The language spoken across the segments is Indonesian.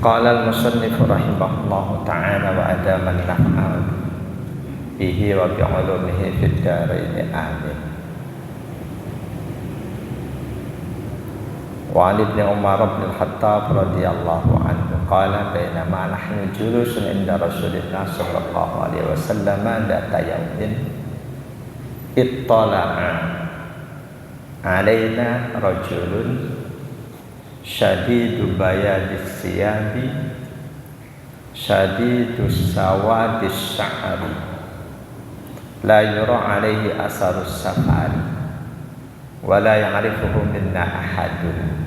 Qala al-musannif rahimahullahu ta'ala wa adaman naf'a bihi wa bi'ulumihi fid dharain amin. Wa 'an ibni Umar bin al-Khattab radhiyallahu anhu qala bainama nahnu julusun 'inda Rasulillah sallallahu alaihi wasallam data yaumin ittala'a 'alaina rajulun syadidu bayadis siyabi syadidus sawadis sya'ari la yura alaihi asarus safari wa la ya'rifuhu minna ahadun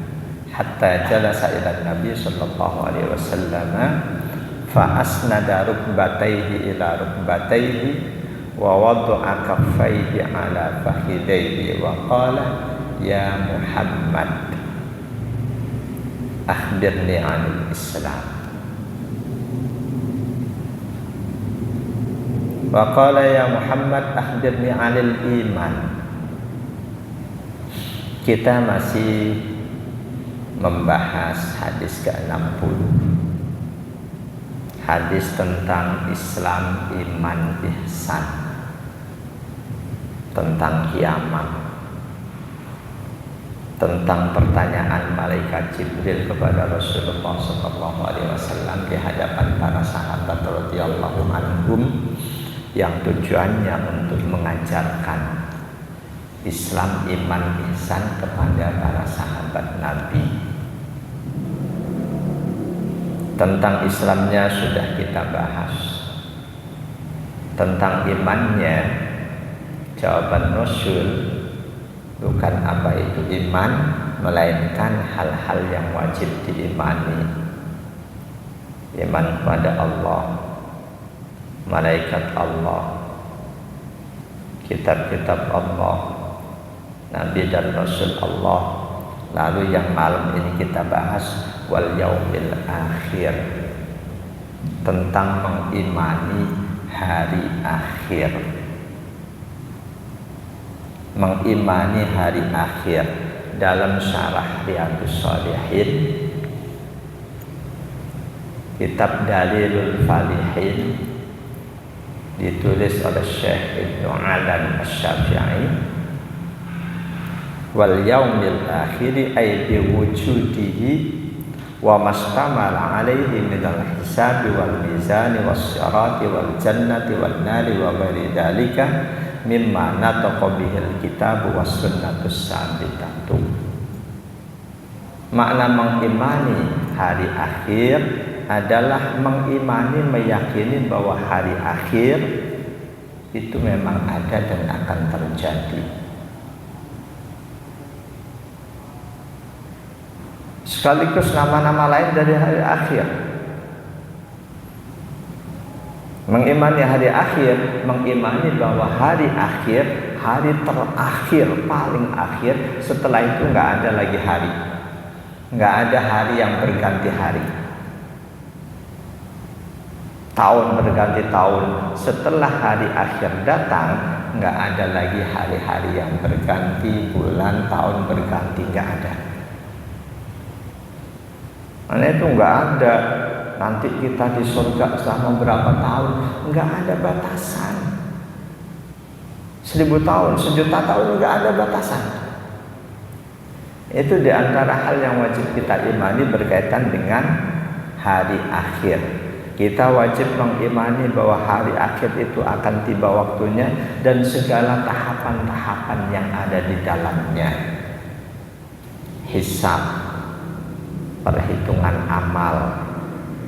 hatta jalasa ila nabi sallallahu alaihi wasallam fa asnada rukbatayhi ila rukbatayhi wa wada'a kaffayhi ala fakhidayhi wa qala ya Muhammad akhbirni 'anil Islam. Wa qala ya Muhammad akhbirni 'anil iman. Kita masih membahas hadis ke-60. Hadis tentang Islam, iman, ihsan, tentang kiamat, tentang pertanyaan malaikat Jibril kepada Rasulullah SAW di hadapan para sahabat radhiyallahu anhum yang tujuannya untuk mengajarkan Islam, iman, ihsan kepada para sahabat Nabi. Tentang Islamnya sudah kita bahas. Tentang imannya, jawaban Rasul bukan apa itu iman, melainkan hal-hal yang wajib diimani. Iman kepada Allah, malaikat Allah, kitab-kitab Allah, Nabi dan Rasul Allah. Lalu yang malam ini kita bahas wal yaumil akhir, tentang mengimani hari akhir. Mengimani hari akhir dalam syarah Riyadhus Shalihin, kitab Dalilul Falihin, ditulis oleh Syekh Ibnu Alan Asy-Syafi'i. Wal yaumil akhiri ay bi wujudihi wa mastamala alaihi minal hisabi wal mizani was sirati wal jannati wan nari wa ghairi dzalika mimma nataqa bihil kitab was sunnatus sabitatu. Makna mengimani hari akhir adalah mengimani, meyakini bahwa hari akhir itu memang ada dan akan terjadi. Sekaligus nama-nama lain dari hari akhir. Mengimani hari akhir, mengimani bahwa hari akhir, hari terakhir, paling akhir, setelah itu nggak ada lagi hari, nggak ada hari yang berganti hari. Tahun berganti tahun, setelah hari akhir datang, nggak ada lagi hari-hari yang berganti, bulan, tahun berganti, nggak ada. Karena itu nggak ada. Nanti kita di surga selama berapa tahun, nggak ada batasan. 1000 tahun, 1.000.000 tahun, nggak ada batasan. Itu diantara hal yang wajib kita imani berkaitan dengan hari akhir. Kita wajib mengimani bahwa hari akhir itu akan tiba waktunya dan segala tahapan-tahapan yang ada di dalamnya. Hisab, perhitungan amal,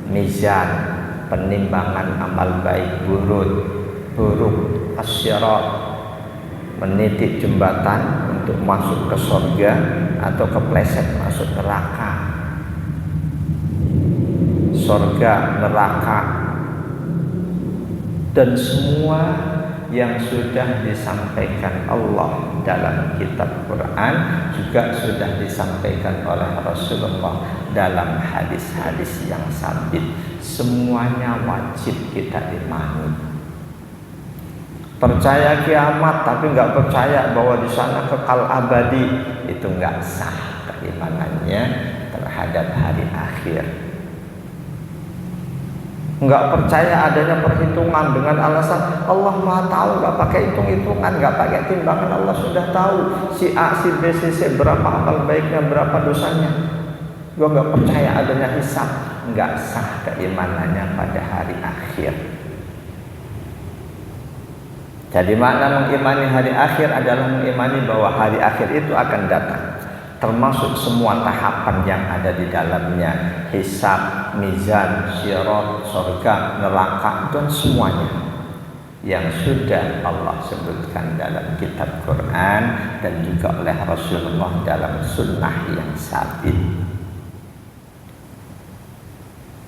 mizan, penimbangan amal baik buruk, asyirat, menitik jembatan untuk masuk ke surga atau kepleset masuk neraka. Surga, neraka, dan semua yang sudah disampaikan Allah dalam kitab Quran juga sudah disampaikan oleh Rasulullah dalam hadis-hadis yang sabit. Semuanya wajib kita imani. Percaya kiamat tapi nggak percaya bahwa di sana kekal abadi, itu nggak sah keimanannya terhadap hari akhir. Nggak percaya adanya perhitungan dengan alasan Allah Maha tahu, nggak pakai hitung-hitungan, nggak pakai timbangan. Allah sudah tahu si A, si B, si C berapa amal baiknya, berapa dosanya. Gua nggak percaya adanya hisab, nggak sah keimanannya pada hari akhir. Jadi makna mengimani hari akhir adalah mengimani bahwa hari akhir itu akan datang, termasuk semua tahapan yang ada di dalamnya, hisab, mizan, syirat, surga, neraka, dan semuanya yang sudah Allah sebutkan dalam kitab Quran dan juga oleh Rasulullah dalam sunnah yang sabit.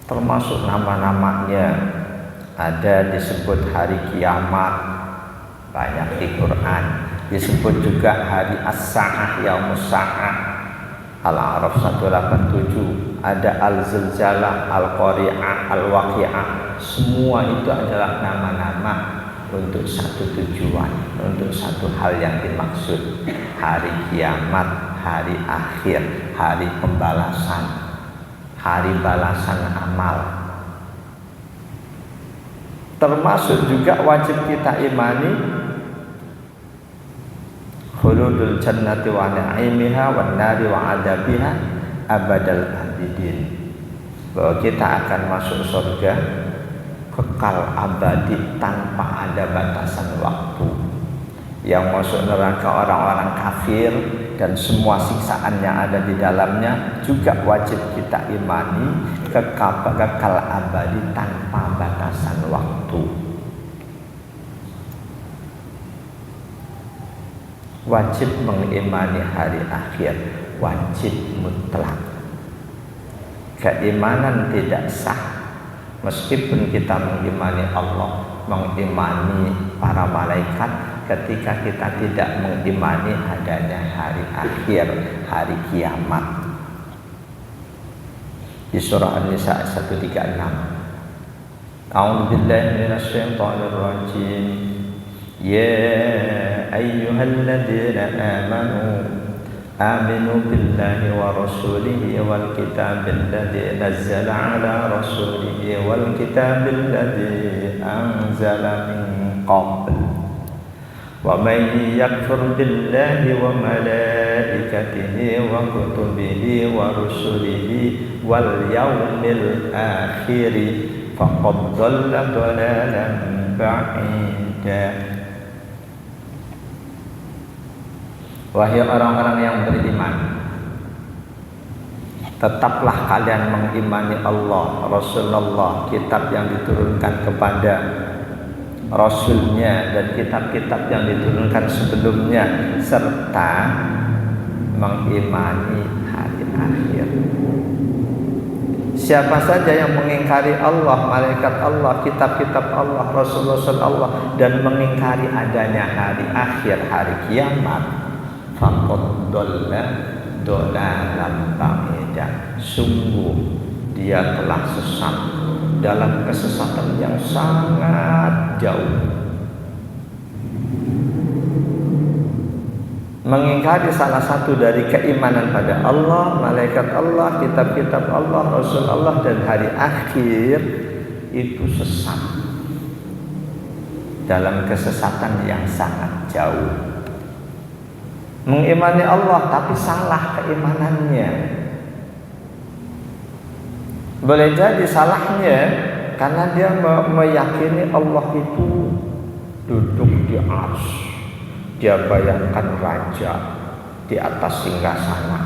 Termasuk nama-namanya ada disebut hari kiamat, banyak di Quran. Disebut juga hari as-sa'ah, yaumus sa'ah, Al-A'raf 187. Ada al-zilzalah, al-qari'ah, al-waqi'ah. Semua itu adalah nama-nama untuk satu tujuan, untuk satu hal yang dimaksud. Hari kiamat, hari akhir, hari pembalasan, hari balasan amal. Termasuk juga wajib kita imani khuludul jannati wa na'imiha wan nari wa adabiha abadal abidin, bahwa kita akan masuk surga kekal abadi tanpa ada batasan waktu. Yang masuk neraka orang-orang kafir dan semua siksaan yang ada di dalamnya juga wajib kita imani kekal abadi tanpa batasan waktu. Wajib mengimani hari akhir, wajib mutlak. Keimanan tidak sah meskipun kita mengimani Allah, mengimani para malaikat, ketika kita tidak mengimani adanya hari akhir, hari kiamat. Di surah An-Nisa 136. A'udzubillahi minasyaitonir rajim. Ya ayyuhalladzina aminu billahi wa rasulihi wal kitabil ladzi nazzala ala rasulihi wal kitabil ladzi anzala min qabl wa man yakfur billahi wa malaikatihi wa kutubihi wa rusulihi wal yawmil akhir faqad dhalla dhalalan ba'ida. Wahai orang-orang yang beriman, tetaplah kalian mengimani Allah, Rasulullah, kitab yang diturunkan kepada Rasulnya dan kitab-kitab yang diturunkan sebelumnya, serta mengimani hari akhir. Siapa saja yang mengingkari Allah, malaikat Allah, kitab-kitab Allah, Rasul-Rasul Allah, dan mengingkari adanya hari akhir, hari kiamat, faqad dhalla dhalalan ba'ida, sungguh dia telah sesat dalam kesesatan yang sangat jauh. Mengingkari salah satu dari keimanan pada Allah, malaikat Allah, kitab-kitab Allah, Rasul Allah, dan hari akhir itu sesat dalam kesesatan yang sangat jauh. Mengimani Allah tapi salah keimanannya. Boleh jadi salahnya karena dia meyakini Allah itu duduk di arsy. Dia bayangkan raja di atas singgasana,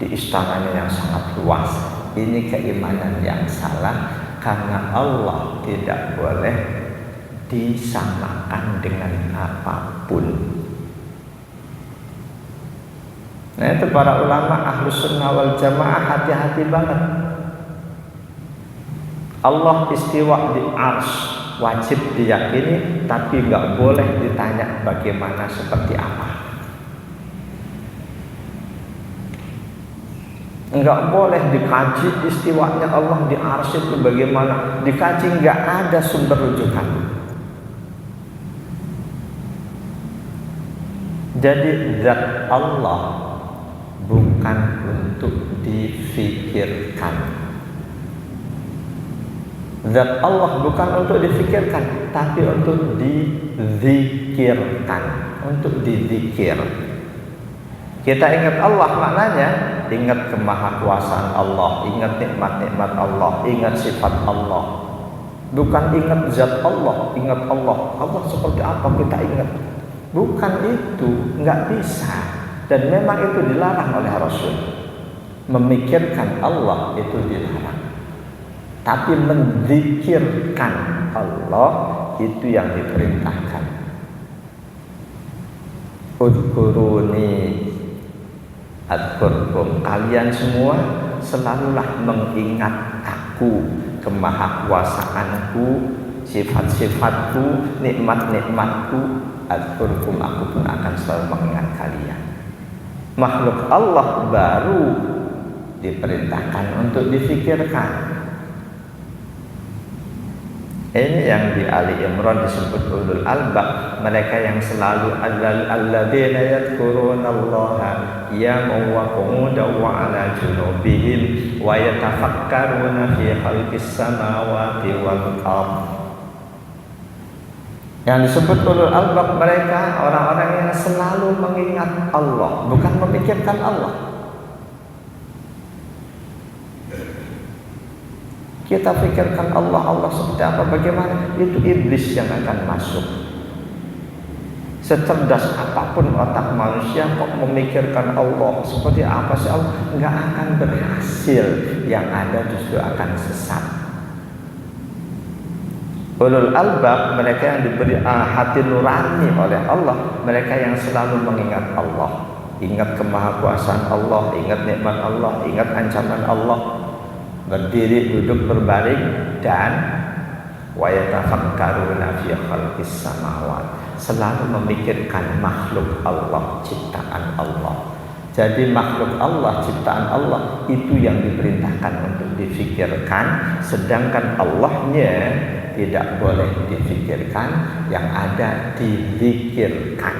di istananya yang sangat luas. Ini keimanan yang salah karena Allah tidak boleh disamakan dengan apapun. Nah itu para ulama Ahlus Sunnah wal Jamaah hati-hati banget. Allah istiwa di arsy wajib diyakini, tapi nggak boleh ditanya bagaimana, seperti apa. Nggak boleh dikaji istiwanya Allah di arsy itu bagaimana. Dikaji, nggak ada sumber rujukan. Jadi zat Allah bukan untuk difikirkan. Zat Allah bukan untuk difikirkan, tapi untuk dizikirkan, untuk dizikir. Kita ingat Allah maknanya, ingat kemahakuasaan Allah, ingat nikmat-nikmat Allah, ingat sifat Allah. Bukan ingat zat Allah, ingat Allah. Allah seperti apa kita ingat? Bukan itu, nggak bisa. Dan memang itu dilarang oleh Rasul. Memikirkan Allah itu dilarang. Tapi menzikirkan Allah itu yang diperintahkan. Udhkuruni adkurkum. Kalian semua selalulah mengingat aku, kemahakuasaanku, sifat-sifatku, nikmat-nikmatku. Adkurkum, aku pun akan selalu mengingat kalian. Makhluk Allah baru diperintahkan untuk difikirkan. Ini yang di Ali Imran disebut ulul albab, mereka yang selalu alladzina yadhkurunallaha qiyaman wa qu'udan wa 'ala junubihim wa yatafakkaruna fi khalqis samawati wal ardh. Yang disebut ulul albab mereka orang-orang yang selalu mengingat Allah, bukan memikirkan Allah. Kita pikirkan Allah seperti apa, bagaimana, itu iblis yang akan masuk. Secerdas apapun otak manusia kok memikirkan Allah seperti apa sih Allah, nggak akan berhasil, yang ada justru akan sesat. Ulul albab mereka yang diberi hati nurani oleh Allah, mereka yang selalu mengingat Allah, ingat kemahakuasaan Allah, ingat nikmat Allah, ingat ancaman Allah. Berdiri, duduk, berbaring, dan wa yatafakkaruna fi khalqis samawat, selalu memikirkan makhluk Allah, ciptaan Allah. Jadi makhluk Allah, ciptaan Allah itu yang diperintahkan untuk difikirkan, sedangkan Allahnya tidak boleh difikirkan, yang ada dizikirkan,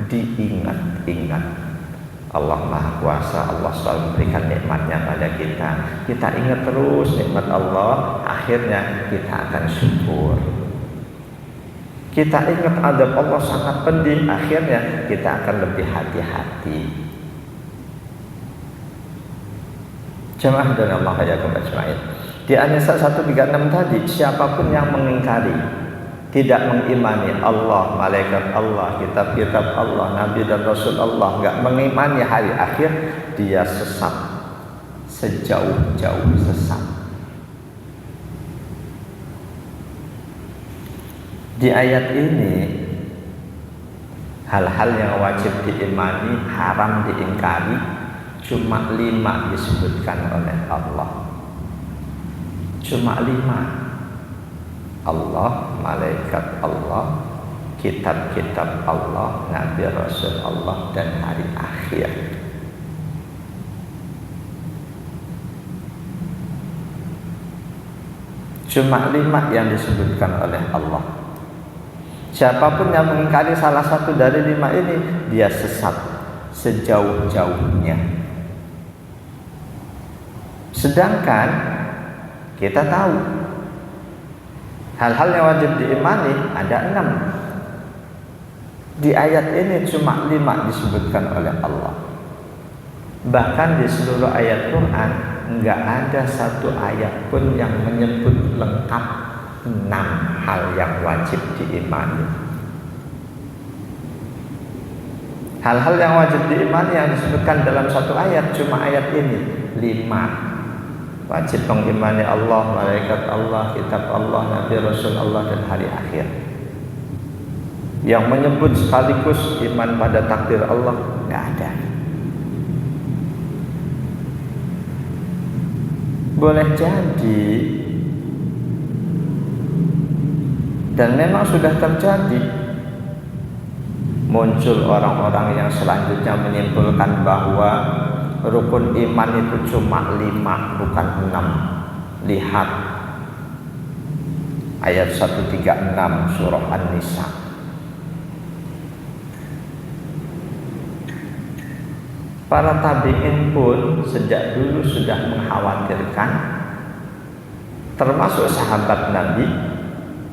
diingat-ingat. Allah Maha Kuasa, Allah selalu memberikan nikmatnya pada kita. Kita ingat terus nikmat Allah, akhirnya kita akan syukur. Kita ingat adab Allah sangat pedih, akhirnya kita akan lebih hati-hati. Jemaah dan Allah hayakum ajmain. Di An-Nisa 136 tadi, siapapun yang mengingkari, tidak mengimani Allah, malaikat Allah, kitab-kitab Allah, Nabi dan Rasul Allah, nggak mengimani hari akhir, dia sesat, sejauh-jauh sesat. Di ayat ini hal-hal yang wajib diimani, haram diingkari, cuma 5 disebutkan oleh Allah. Cuma 5. Allah, malaikat Allah, kitab-kitab Allah, Nabi Rasul Allah, dan hari akhir. Cuma 5 yang disebutkan oleh Allah. Siapapun yang mengingkari salah satu dari 5 ini, dia sesat sejauh-jauhnya. Sedangkan kita tahu hal-hal yang wajib diimani ada 6. Di ayat ini cuma 5 disebutkan oleh Allah. Bahkan di seluruh ayat Quran enggak ada satu ayat pun yang menyebut lengkap 6 hal yang wajib diimani. Hal-hal yang wajib diimani yang disebutkan dalam satu ayat cuma ayat ini 5. Wajib mengimani Allah, malaikat Allah, kitab Allah, Nabi Rasul Allah, dan hari akhir. Yang menyebut sekaligus iman pada takdir Allah nggak ada. Boleh jadi, dan memang sudah terjadi, muncul orang-orang yang selanjutnya menyimpulkan bahwa rukun iman itu cuma 5, bukan 6. Lihat ayat 136 surah An-Nisa. Para tabi'in pun sejak dulu sudah mengkhawatirkan termasuk sahabat Nabi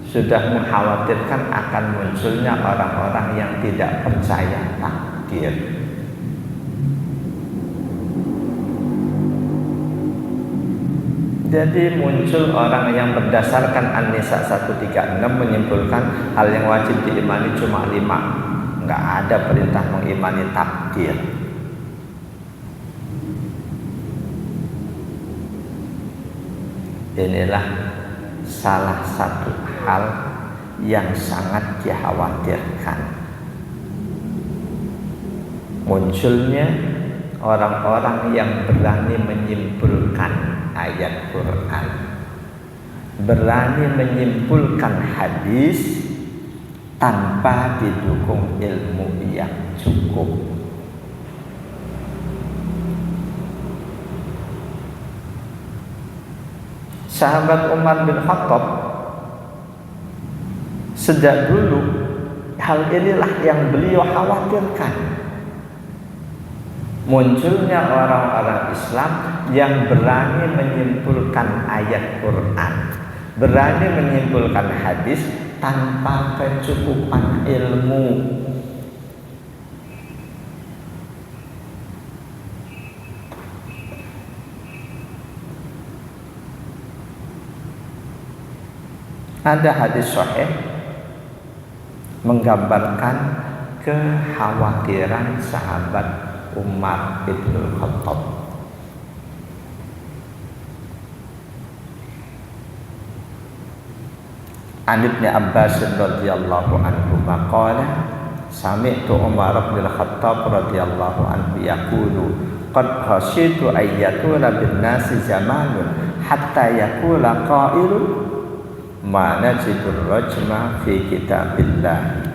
sudah mengkhawatirkan akan munculnya orang-orang yang tidak percaya takdir. Jadi muncul orang yang berdasarkan An-Nisa 136 menyimpulkan hal yang wajib diimani cuma 5. Enggak ada perintah mengimani takdir. Inilah salah satu hal yang sangat dikhawatirkan. Munculnya orang-orang yang berani menyimpulkan ayat Quran, berani menyimpulkan hadis tanpa didukung ilmu yang cukup. Sahabat Umar bin Khattab sejak dulu hal inilah yang beliau khawatirkan. Munculnya orang-orang Islam yang berani menyimpulkan ayat Quran, berani menyimpulkan hadis tanpa kecukupan ilmu. Ada hadis sahih menggambarkan kekhawatiran sahabat Umar bin Khattab. An Ibnu Abbas radhiyallahu anhu qala sami'tu Umar bin Khattab radhiyallahu anhu yaqulu qad khasyitu ayyatuna bin nasi zamanun hatta yaqula qailun ma najidur rajma fi kitabillah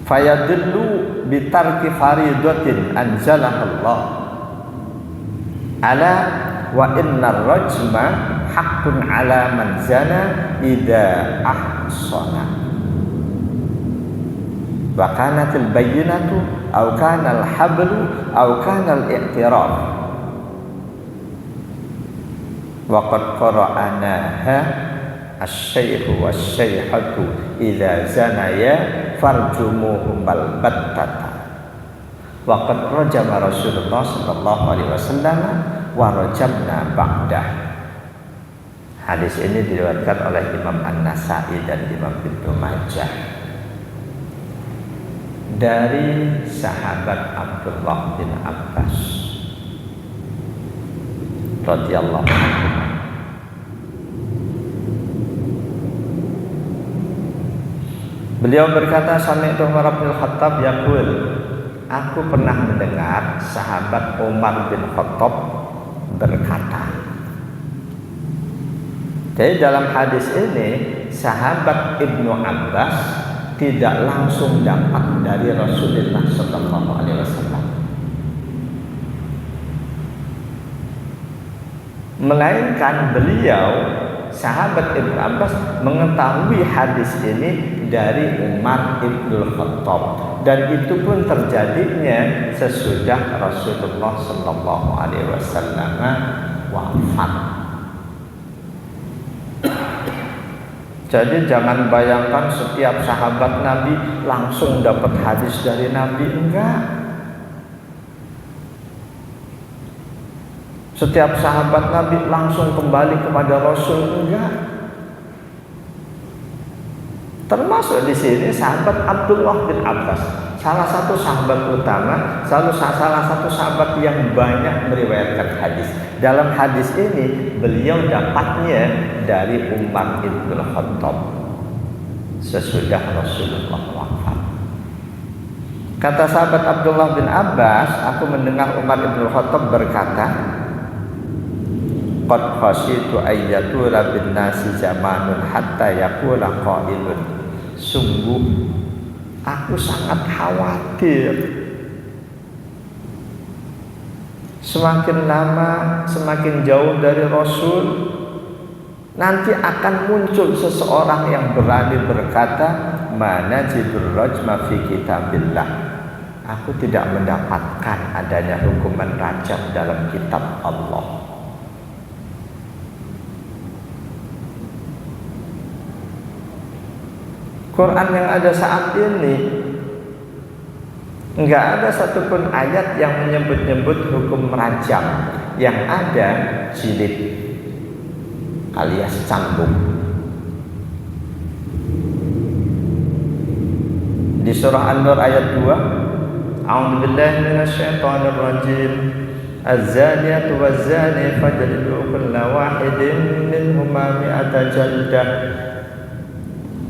fayadillu bitarki faridatin anzalahallah ala wa innar rajma haqqun ala man zana idza ahsana wa kanatil bayyinatu aw kana al hablu aw kana al i'tiraf wa qad qara'anaha asy-syaikhu wasy-syaikhatu idza zanaya farjumuhum bal battata wa qad rajama Rasulullah sallallahu alaihi wasallam wa rajamna ba'dah. Hadis ini diriwayatkan oleh Imam An-Nasa'i dan Imam Ibnu Majah dari sahabat Abdullah bin Abbas radhiyallahu anhu. Beliau berkata, sami'tu Umar bin Khattab yaqul, aku pernah mendengar sahabat Umar bin Khattab berkata. Jadi dalam hadis ini sahabat Ibnu Abbas tidak langsung dapat dari Rasulullah sallallahu alaihi wasallam, melainkan beliau sahabat Ibnu Abbas mengetahui hadis ini dari Umar Ibnu Khattab, dan itu pun terjadinya sesudah Rasulullah sallallahu alaihi wasallam wafat. Jadi jangan bayangkan setiap sahabat Nabi langsung dapat hadis dari Nabi, enggak. Setiap sahabat Nabi langsung kembali kepada Rasul, enggak. Termasuk di sini sahabat Abdullah bin Abbas, salah satu sahabat utama, salah satu sahabat yang banyak meriwayatkan hadis. Dalam hadis ini beliau dapatnya dari Umar bin Khattab sesudah Rasulullah wafat. Kata sahabat Abdullah bin Abbas, aku mendengar Umar bin Khattab berkata, qad khasyitu ayyatura bin nasi zamanun hatta yaqula qailun. Sungguh aku sangat khawatir semakin lama semakin jauh dari Rasul nanti akan muncul seseorang yang berani berkata mana jidur rajma fi kitabillah, aku tidak mendapatkan adanya hukuman rajam dalam kitab Allah. Quran yang ada saat ini enggak ada satupun ayat yang menyebut-nyebut hukum rajam. Yang ada jilid alias cambuk. Di surah An-Nur ayat 2, A'udzu billahi minasyaitonir rajim. Az-zaniyatu waz-zani fajlidu kulla wahidin minhuma mi'ata jaldah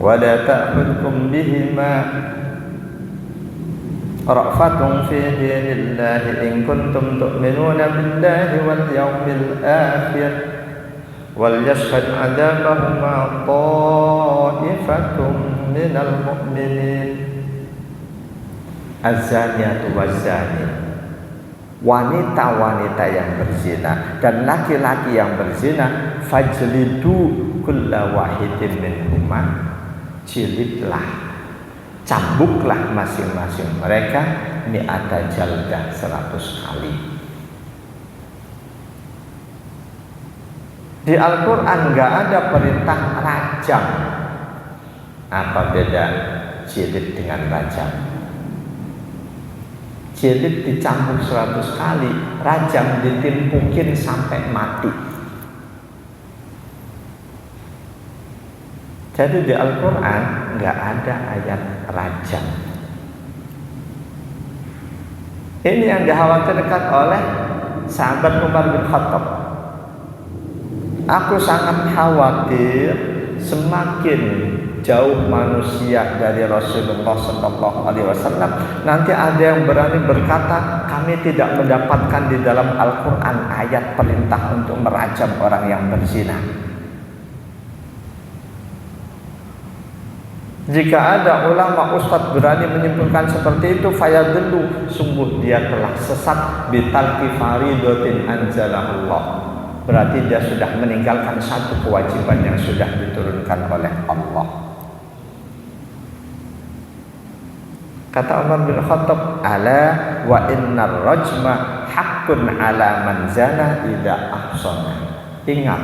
wa la ta'khudhukum bihima ra'fatun fi dinillahi in kuntum tu'minuna billahi wal yawmil akhir wal yashhad 'adabahuma ta'ifatun minal mu'minin. Az-zaniyatu waz-zani, wanita-wanita yang berzina dan laki-laki yang berzina, fajlidu kulla wahidin minhuma, jilidlah, cambuklah masing-masing mereka mi'ata jaldah 100 kali. Di Al-Quran nggak ada perintah rajam. Apa beda jilid dengan rajam? Jilid dicambuk 100 kali, rajam ditimpukin sampai mati. Jadi di Al-Quran nggak ada ayat rajam. Ini yang dikhawatirkan oleh sahabat Umar bin Khattab. Aku sangat khawatir semakin jauh manusia dari Rasulullah SAW, nanti ada yang berani berkata kami tidak mendapatkan di dalam Al-Quran ayat perintah untuk merajam orang yang berzina. Jika ada ulama ustadz berani menyimpulkan seperti itu, fayadillu, sungguh dia telah sesat bitalqi faridatin anzalahullah. Berarti dia sudah meninggalkan satu kewajiban yang sudah diturunkan oleh Allah. Kata Umar bin Khattab, ala wa innar rajma haqqun ala man zana idza ahsana. Ingat,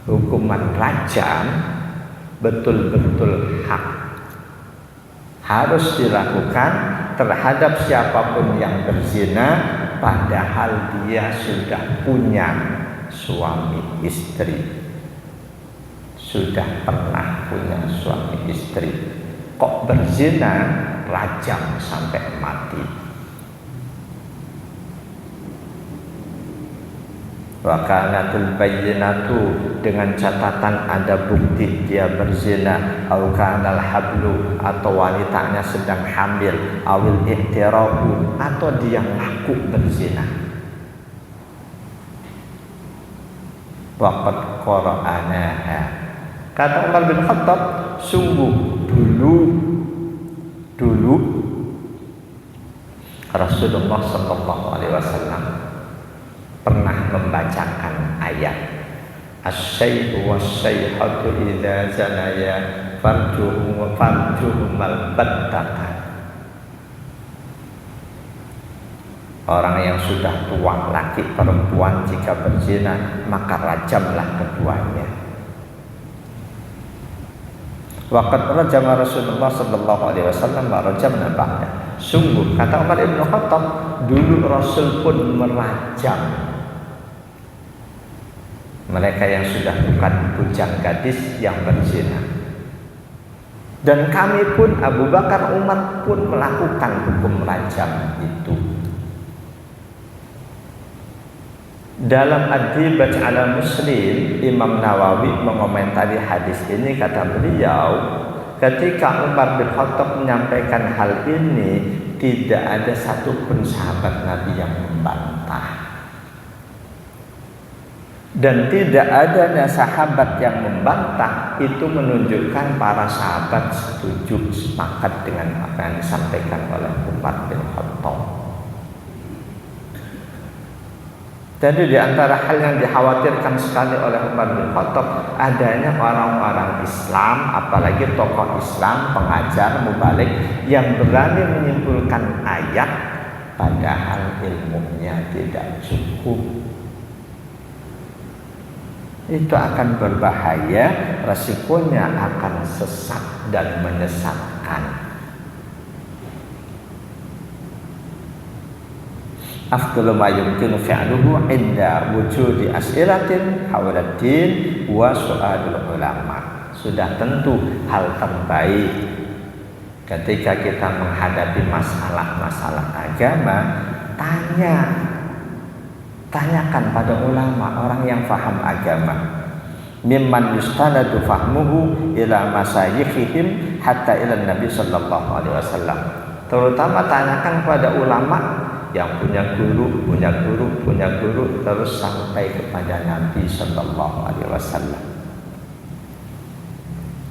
hukuman rajam betul-betul hak, harus dilakukan terhadap siapapun yang berzina padahal dia sudah punya suami istri, sudah pernah punya suami istri, kok berzina, rajam sampai mati. Wa kanatul bayyinatu, dengan catatan ada bukti dia berzina, au kanal hablu, atau wanitanya sedang hamil, awil ihtirafu, atau dia ngaku berzina. Waqad qara'anaha, kata Umar bin Khattab, sungguh dulu Rasulullah SAW pernah membacakan ayat as-syai'u was-syai'atu idza zanaya farjuhumal battaqah. Orang yang sudah tua, laki perempuan, jika berzina maka rajamlah keduanya. Waqad rajama Rasulullah sallallahu alaihi wasallam wa rajamna ba'da. Sungguh, kata Umar bin Khattab, dulu Rasul pun merajam mereka yang sudah bukan bujang gadis yang berzina. Dan kami pun, Abu Bakar, Umar pun melakukan hukum rajam itu. Dalam Ad-Dibat ala Muslim, Imam Nawawi mengomentari hadis ini, kata beliau, ketika Umar bin Khattab menyampaikan hal ini, tidak ada satupun sahabat Nabi yang membantah. Dan tidak adanya sahabat yang membantah itu menunjukkan para sahabat setuju, sepakat dengan apa yang disampaikan oleh Umar bin Khattab. Jadi di antara hal yang dikhawatirkan sekali oleh Umar bin Khattab adanya orang-orang Islam, apalagi tokoh Islam, pengajar, mubalik yang berani menyimpulkan ayat padahal ilmunya tidak cukup. Itu akan berbahaya, resikonya akan sesat dan menyesatkan. Afdalu ma yumkinu fi'luhu inda wujudi as'ilatin hawla din wa su'alul ulama. Sudah tentu hal terbaik ketika kita menghadapi masalah-masalah agama, tanyakan pada ulama, orang yang faham agama. Mimman yustanadu fahmuhu ila masayikhihim hatta ila Nabi sallallahu alaihi wasallam. Terutama tanyakan pada ulama yang punya guru, terus sampai kepada Nabi sallallahu alaihi wasallam.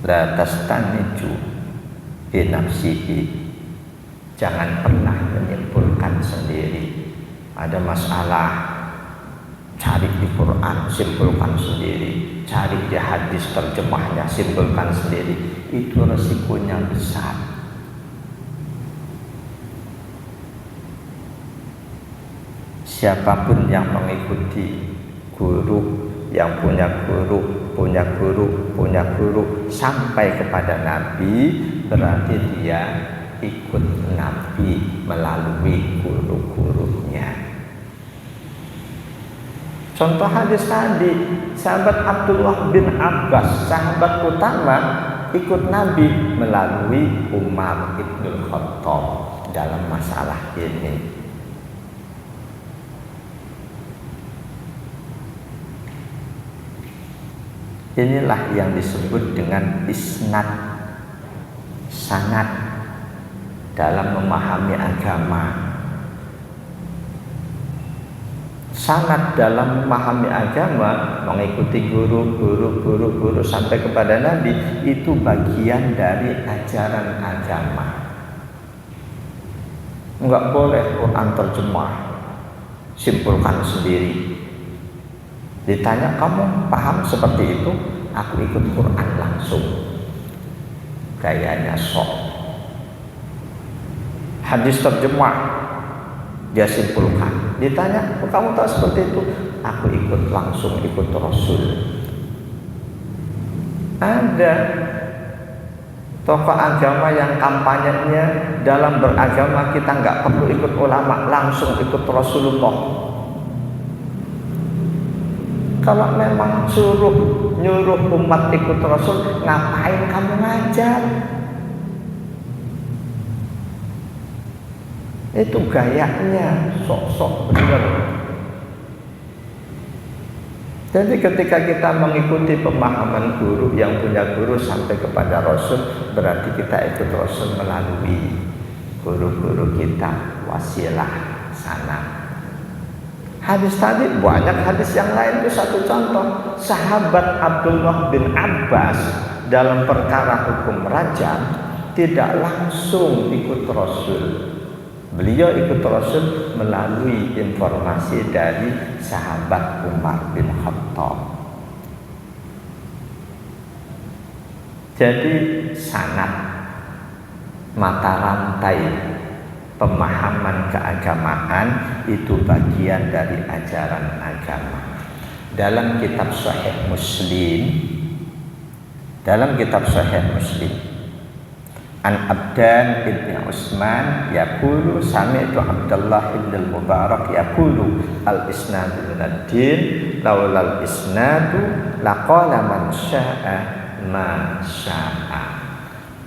La tastaniju bi nafsihi. Jangan pernah menyimpulkan sendiri. Ada masalah, cari di Quran, simpulkan sendiri. Cari di hadis terjemahnya, simpulkan sendiri. Itu resikonya besar. Siapapun yang mengikuti guru, yang punya guru sampai kepada Nabi, berarti dia ikut Nabi melalui guru-gurunya. Contoh hadis tadi, sahabat Abdullah bin Abbas, sahabat utama, ikut Nabi melalui Umar ibn Khattab dalam masalah ini. Inilah yang disebut dengan isnad, sanad dalam memahami agama. Sanad dalam memahami agama, mengikuti guru sampai kepada Nabi, itu bagian dari ajaran agama. Enggak boleh Quran terjemah, simpulkan sendiri. Ditanya, kamu paham seperti itu? Aku ikut Quran langsung. Gayanya sok. Hadis terjemah, dia simpulkan. Ditanya, kamu tahu seperti itu? Aku ikut langsung, ikut Rasul. Ada tokoh agama yang kampanyenya dalam beragama kita nggak perlu ikut ulama, langsung ikut Rasulullah. Kalau memang nyuruh umat ikut Rasul, ngapain kamu ngajar? Itu gayanya sok-sok benar. Jadi ketika kita mengikuti pemahaman guru yang punya guru sampai kepada Rasul, berarti kita ikut Rasul melalui guru-guru kita, wasilah sana. Hadis tadi banyak hadis yang lain. Itu satu contoh. Sahabat Abdullah bin Abbas dalam perkara hukum rajam tidak langsung ikut Rasul. Beliau ikut Rasul melalui informasi dari sahabat Umar bin Khattab. Jadi sanad, mata rantai pemahaman keagamaan itu bagian dari ajaran agama. Dalam kitab Sahih Muslim, An Abdan ibn Utsman yaqulu sami'tu Abdullah ibn al-Mubarak yaqulu al-isnadu minad-din laulal isnadu laqala man syaa ma syaa.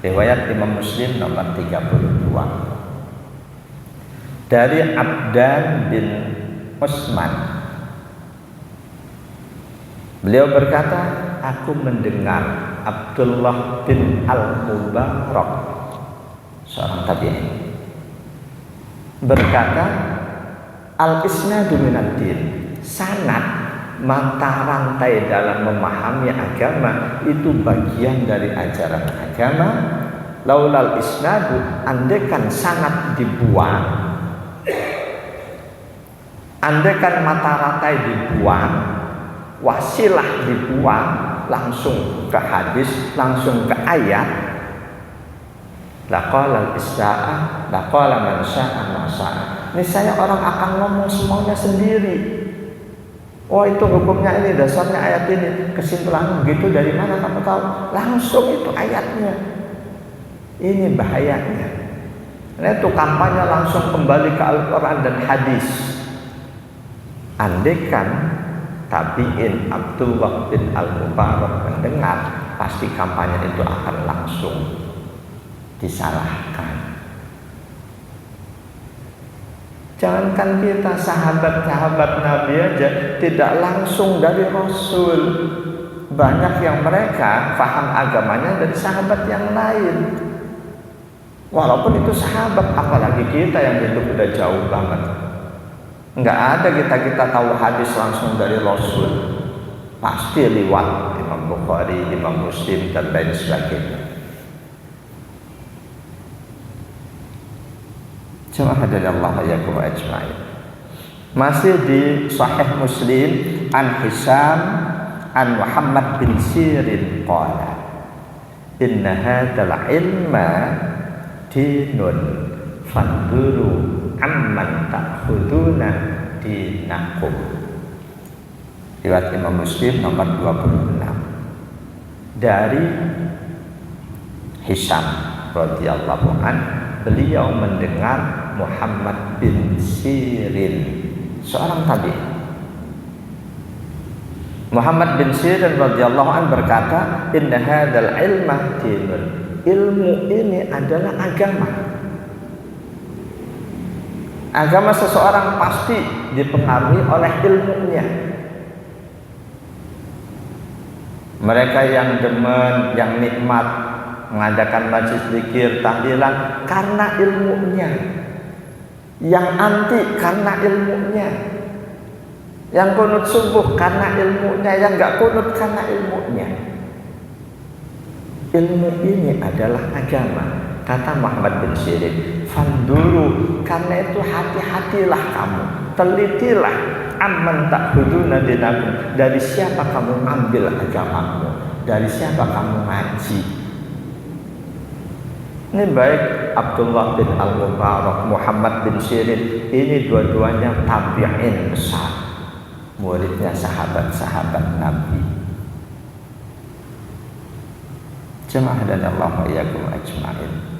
Riwayat Imam Muslim nomor 32. Dari Abdan bin Utsman, beliau berkata, aku mendengar Abdullah bin al-Mubarak, seorang tabi'in, berkata, al-isnadu minad-din, sanad, mata rantai dalam memahami agama itu bagian dari ajaran agama. Laulal isnadu, andaikan sanad dibuang, Andaikan mata rantai dibuang, wasilah dibuang, langsung ke hadis, langsung ke ayat, laqala al-isya'a, laqala man sya'a ma sya'a. Niscaya orang akan ngomong semuanya sendiri. Oh itu hukumnya ini, dasarnya ayat ini, kesimpulan begitu dari mana kamu tahu? Langsung itu ayatnya. Ini bahayanya. Nah itu kampanye langsung kembali ke Al-Quran dan hadis. Andaikan tabi'in Abdullah bin Al-Mubarak mendengar, pasti kampanye itu akan langsung disalahkan. Jangankan kita, sahabat-sahabat Nabi aja tidak langsung dari Rasul. Banyak yang mereka paham agamanya dari sahabat yang lain. Walaupun itu sahabat, apalagi kita yang hidup udah jauh banget. Enggak ada kita tahu hadis langsung dari Rasul. Pasti lewat Imam Bukhari, Imam Muslim dan lain sebagainya. Jemaah dari Allah yakum ajma'in. Masih di Sahih Muslim an Hisam an Muhammad bin Sirin qala inna hadzal ilma dinun fanduru amman ta'khuduna dinakum. Riwayat Imam Muslim nomor 26 dari Hisam radhiyallahu an, beliau mendengar Muhammad bin Sirin, seorang tabi'in. Muhammad bin Sirin radhiyallahu an berkata, inna hadzal ilma dinun. Ilmu ini adalah agama. Agama seseorang pasti dipengaruhi oleh ilmunya. Mereka yang demen, yang nikmat mengadakan majlis zikir, tahlilan karena ilmunya. Yang anti karena ilmunya. Yang kunut subuh karena ilmunya, yang enggak kunut karena ilmunya. Ilmu ini adalah agama. Kata Muhammad bin Sirin, fanduru, karena itu hati-hatilah kamu, telitilah amman ta'khuduna dinakum, dari siapa kamu ambil agamamu, dari siapa kamu ngaji. Ini baik Abdullah bin Al-Mubarak, Muhammad bin Sirin, ini dua-duanya tabi'in besar, muridnya sahabat-sahabat Nabi. Jemaah dan Allah yakum ajma'in.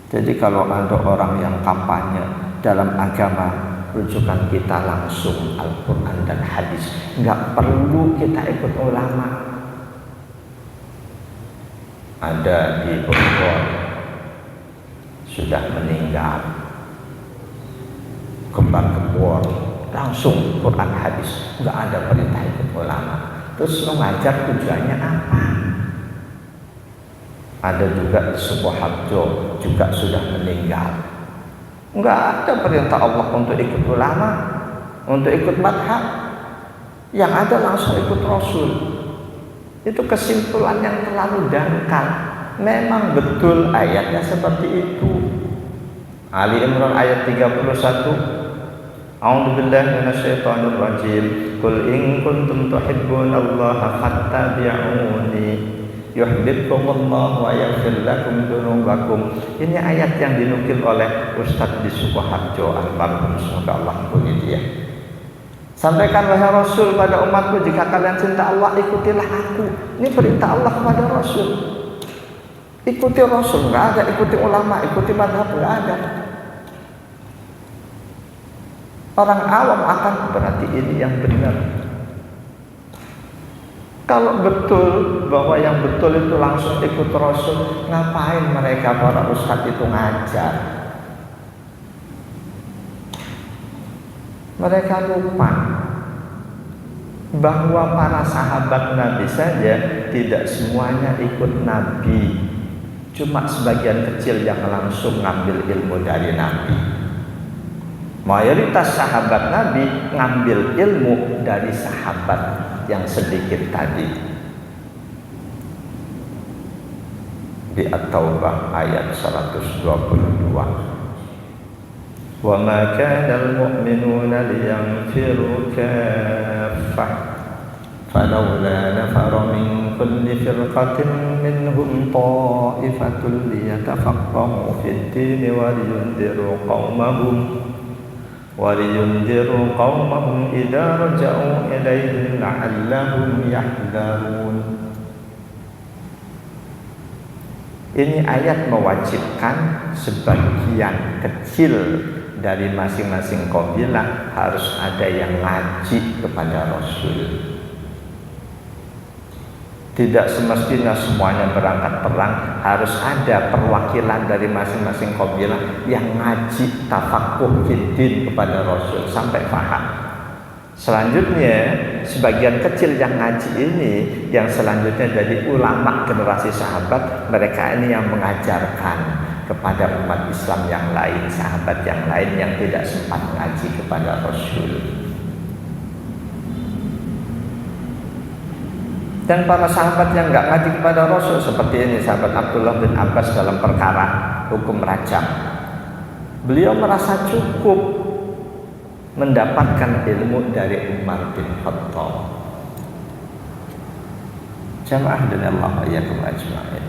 Jadi kalau ada orang yang kampanye dalam agama, rujukan kita langsung Al-Quran dan hadis. Nggak perlu kita ikut ulama. Ada di Bogor sudah meninggal, kembar-kembor, langsung Quran hadis, nggak ada perintah ikut ulama. Terus mengajar tujuannya apa? Ada juga di Sukoharjo juga sudah meninggal, nggak ada perintah Allah untuk ikut ulama, untuk ikut madhab. Yang ada langsung ikut Rasul. Itu kesimpulan yang terlalu dangkal. Memang betul ayatnya seperti itu. Ali Imran ayat 31. A'udzubillahi minasyaitonir rajim. Qul in kuntum tuhibbunallaha fattabi'uni yuhibbukumullahu wa yaghfir lakum dzunubakum. Ini ayat yang dinukil oleh Ustadz di Sukoharjo almarhum, semoga Allah ampuni dia. Sampaikan wahai Rasul pada umatku, jika kalian cinta Allah, ikutilah aku. Ini perintah Allah kepada Rasul. Ikuti Rasul, nggak ada ikuti ulama, ikuti madhab, nggak ada. Orang awam akan berarti ini yang benar. Kalau betul bahwa yang betul itu langsung ikut Rasul, ngapain mereka para ustadz itu ngajar? Mereka lupa bahwa para sahabat Nabi saja tidak semuanya ikut Nabi. Cuma sebagian kecil yang langsung ngambil ilmu dari Nabi. Mayoritas sahabat Nabi ngambil ilmu dari sahabat yang sedikit tadi. Di At-Taubah ayat 122. وما كان المؤمنون لينفروا كافة فلولا نفر من كل فرقة منهم طائفة ليتفقهوا في الدين ولينذروا قومهم إذا رجعوا إليهم لعلهم يحذرون. Ini ayat mewajibkan sebagian kecil dari masing-masing kabilah harus ada yang ngaji kepada Rasul. Tidak semestinya semuanya berangkat perang, harus ada perwakilan dari masing-masing kabilah yang ngaji tafakuh fiddin kepada Rasul sampai paham. Selanjutnya, sebagian kecil yang ngaji ini, yang selanjutnya jadi ulama generasi sahabat, mereka ini yang mengajarkan kepada umat Islam yang lain, sahabat yang lain yang tidak sempat ngaji kepada Rasul. Dan para sahabat yang nggak ngaji kepada Rasul seperti ini, sahabat Abdullah bin Abbas dalam perkara hukum rajam, beliau merasa cukup mendapatkan ilmu dari Umar bin Khattab. Jamaah dan Allah iyyakum ajma'in.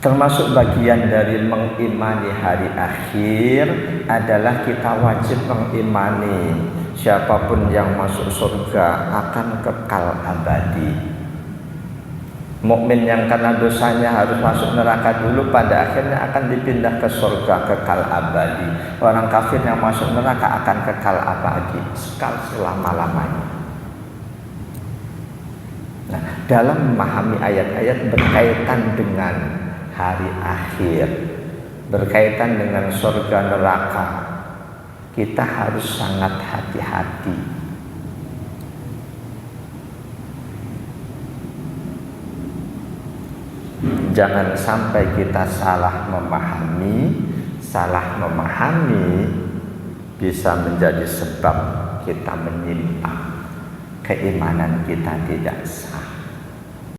Termasuk bagian dari mengimani hari akhir adalah kita wajib mengimani siapapun yang masuk surga akan kekal abadi. Mukmin yang karena dosanya harus masuk neraka dulu, pada akhirnya akan dipindah ke surga kekal abadi. Orang kafir yang masuk neraka akan kekal abadi, kekal selama-lamanya. Nah, dalam memahami ayat-ayat berkaitan dengan hari akhir, berkaitan dengan surga neraka, kita harus sangat hati-hati. Jangan sampai kita salah memahami bisa menjadi sebab kita menyimpang, keimanan kita tidak sah.